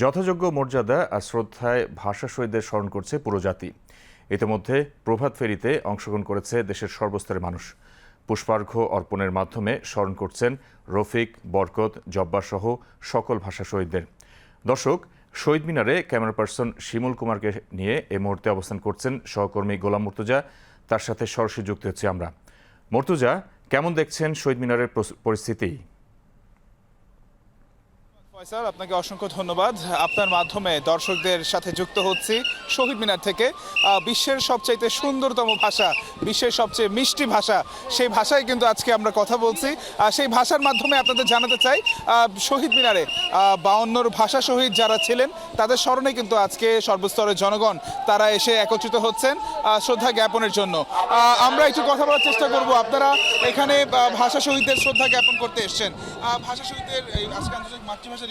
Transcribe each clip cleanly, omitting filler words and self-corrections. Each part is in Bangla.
যথাযোগ্য মর্যাদা আর শ্রদ্ধায় ভাষা শহীদদের স্মরণ করছে পুরো জাতি। ইতিমধ্যে প্রভাত ফেরিতে অংশগ্রহণ করেছে দেশের সর্বস্তরের মানুষ। পুষ্পার্ঘ্য অর্পণের মাধ্যমে স্মরণ করছেন রফিক, বরকত, জব্বার সহ সকল ভাষা শহীদদের। দর্শক, শহীদ মিনারে ক্যামেরা পার্সন শিমুল কুমারকে নিয়ে এই মুহূর্তে অবস্থান করছেন সহকর্মী গোলাম মুর্তজা। তার সাথে সরাসরি যুক্ত হচ্ছি আমরা। মুর্তজা, কেমন দেখছেন শহীদ মিনারের পরিস্থিতি? ফয়সাল, আপনাকে অসংখ্য ধন্যবাদ। আপনার মাধ্যমে দর্শকদের সাথে যুক্ত হচ্ছি শহীদ মিনার থেকে। বিশ্বের সবচাইতে সুন্দরতম ভাষা, বিশ্বের সবচেয়ে মিষ্টি ভাষা, সেই ভাষায় কিন্তু আজকে আমরা কথা বলছি। সেই ভাষার মাধ্যমে আপনাদের জানাতে চাই, শহীদ মিনারে 52 ভাষা শহীদ যারা ছিলেন তাদের স্মরণে কিন্তু আজকে সর্বস্তরের জনগণ তারা এসে একত্রিত হচ্ছেন শ্রদ্ধা জ্ঞাপনের জন্য। আমরা একটু কথা বলার চেষ্টা করব। আপনারা এখানে ভাষা শহীদদের শ্রদ্ধা জ্ঞাপন করতে এসেছেন। ভাষা শহীদদের আজকে আন্তর্জাতিক মাতৃভাষা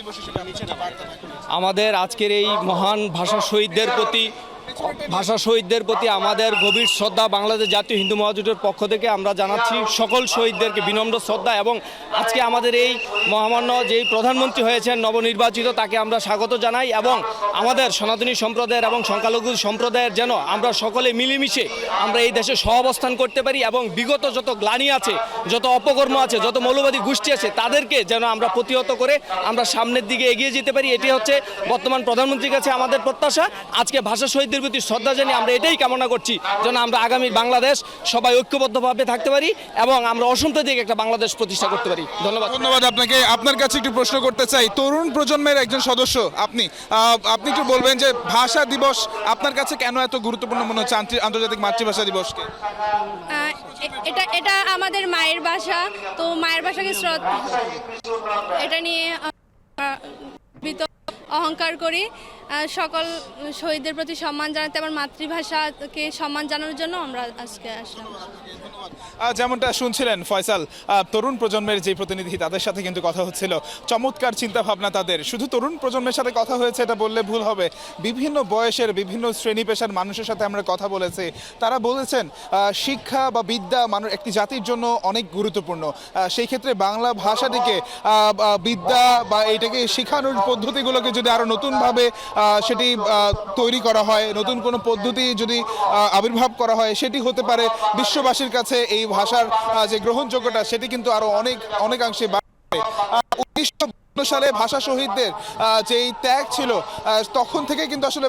আমাদের আজকের এই মহান ভাষা শহীদদের প্রতি আমাদের গভীর শ্রদ্ধা। বাংলাদেশ জাতীয় হিন্দু মহাজোটের পক্ষ থেকে আমরা জানাচ্ছি সকল শহীদদেরকে বিনম্র শ্রদ্ধা, এবং আজকে আমাদের এই মহামান্য যেই প্রধানমন্ত্রী হয়েছেন নবনির্বাচিত তাকে আমরা স্বাগত জানাই, এবং আমাদের সনাতনী সম্প্রদায়ের এবং সংখ্যালঘু সম্প্রদায়ের যেন আমরা সকলে মিলেমিশে আমরা এই দেশে সহাবস্থান করতে পারি, এবং বিগত যত গ্লানি আছে, যত অপকর্ম আছে, যত মৌলবাদী গোষ্ঠী আছে তাদেরকে যেন আমরা প্রতিহত করে আমরা সামনের দিকে এগিয়ে যেতে পারি। এটি হচ্ছে বর্তমান প্রধানমন্ত্রীর কাছে আমাদের প্রত্যাশা। আজকে ভাষা শহীদদের প্রতি শ্রদ্ধা জানিয়ে আমরা এটাই কামনা করছি যেন আমরা আগামী বাংলাদেশ সবাই ঐক্যবদ্ধভাবে থাকতে পারি এবং আমরা অসাম্প্রদায়িক একটা বাংলাদেশ প্রতিষ্ঠা করতে পারি। ধন্যবাদ আপনাকে। আপনার কাছে একটু প্রশ্ন করতে চাই, তরুণ প্রজন্মের একজন সদস্য আপনি একটু বলবেন যে ভাষা দিবস আপনার কাছে কেন এত গুরুত্বপূর্ণ মনে হচ্ছে, আন্তর্জাতিক মাতৃভাষা দিবসকে? এটা আমাদের মায়ের ভাষা, তো মায়ের ভাষাকে শ্রদ্ধা, এটা নিয়ে অহংকার করি। সকল শহীদদের প্রতি সম্মান জানাতে, আমার মাতৃভাষাকে সম্মান জানানোর জন্য আমরা আজকে আসলাম। যেমনটা শুনছিলেন ফয়সাল, তরুণ প্রজন্মের যে প্রতিনিধি তাদের সাথে কিন্তু কথা হচ্ছিল। চমৎকার চিন্তা ভাবনা তাদের। শুধু তরুণ প্রজন্মের সাথে কথা হয়েছে এটা বললে ভুল হবে, বিভিন্ন বয়সের বিভিন্ন শ্রেণী পেশার মানুষের সাথে আমরা কথা বলেছি। তারা বলেছেন শিক্ষা বা বিদ্যা একটি জাতির জন্য অনেক গুরুত্বপূর্ণ। সেই ক্ষেত্রে বাংলা ভাষাটিকে বিদ্যা বা এইটাকে শেখানোর পদ্ধতিগুলোকে যদি আরো নতুনভাবে সেটি তৈরি করা হয়, নতুন কোনো পদ্ধতি যদি আবির্ভাব করা হয়, সেটি হতে পারে বিশ্ববাসীর কাছে এই ভাষার যে গ্রহণযোগ্যতা সেটি কিন্তু আরো অনেকাংশে বাড়বে। 1952 সালে ভাষা শহীদদের যেই ত্যাগ ছিল, তখন থেকে কিন্তু আসলে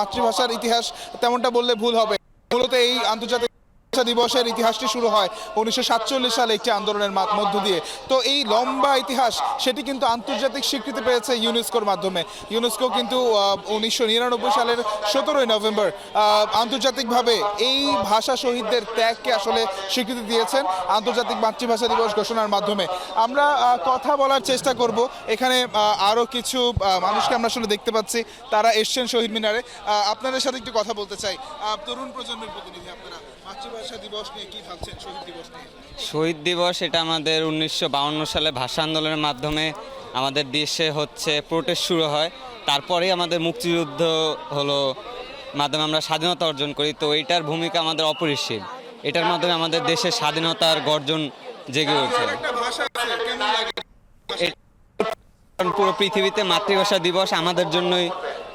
মাতৃভাষার ইতিহাস তেমনটা বললে ভুল হবে। মূলত এই আন্তর্জাতিক দিবসের ইতিহাসটি শুরু হয় 1947 সালে একটি আন্দোলনের মধ্য দিয়ে। তো এই লম্বা ইতিহাস সেটি কিন্তু আন্তর্জাতিক স্বীকৃতি পেয়েছে ইউনেস্কোর মাধ্যমে। ইউনেস্কো কিন্তু 1999 সালের 17 নভেম্বর আন্তর্জাতিকভাবে এই ভাষা শহীদদের ত্যাগকে আসলে স্বীকৃতি দিয়েছেন আন্তর্জাতিক মাতৃভাষা দিবস ঘোষণার মাধ্যমে। আমরা কথা বলার চেষ্টা করব। এখানে আরও কিছু মানুষকে আমরা আসলে দেখতে পাচ্ছি, তারা এসছেন শহীদ মিনারে। আপনাদের সাথে একটু কথা বলতে চাই। তরুণ প্রজন্মের প্রতিনিধি আপনারা, মাতৃভাষা দিবস নিয়ে কি ভাবছেন? শহীদ দিবস এটা আমাদের 1952 সালে ভাষা আন্দোলনের মাধ্যমে আমাদের দেশে প্রোটেস্ট শুরু হয়, তারপরেই আমাদের মুক্তিযুদ্ধ হলো মাধ্যমে আমরা স্বাধীনতা অর্জন করি। তো এইটার ভূমিকা আমাদের অপরিসীম। এটার মাধ্যমে আমাদের দেশের স্বাধীনতার গর্জন জেগে ওঠে। পুরো পৃথিবীতে মাতৃভাষা দিবস আমাদের জন্যই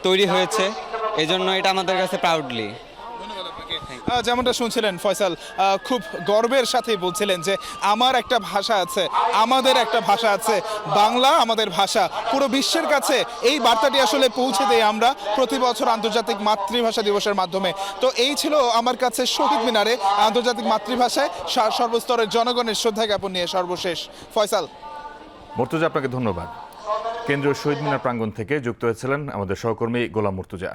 তৈরি হয়েছে, এজন্য এটা আমাদের কাছে প্রাউডলি। যেমনটা শুনছিলেন ফয়সাল খুব গর্বের সাথে বলছিলেন যে আমার একটা ভাষা আছে, আমাদের একটা ভাষা আছে, বাংলা আমাদের ভাষা। পুরো বিশ্বের কাছে এই বার্তাটি আসলে পৌঁছে দেয় আমরা প্রতি বছর আন্তর্জাতিক মাতৃভাষা দিবসের মাধ্যমে। তো এই ছিল আমার কাছে শহীদ মিনারে আন্তর্জাতিক মাতৃভাষায় সর্বস্তরের জনগণের শ্রদ্ধা জ্ঞাপন নিয়ে সর্বশেষ। ফয়সাল। মুর্তজা, আপনাকে ধন্যবাদ। কেন্দ্রীয় শহীদ মিনার প্রাঙ্গণ থেকে যুক্ত হয়েছিলেন আমাদের সহকর্মী গোলাম মুর্তজা।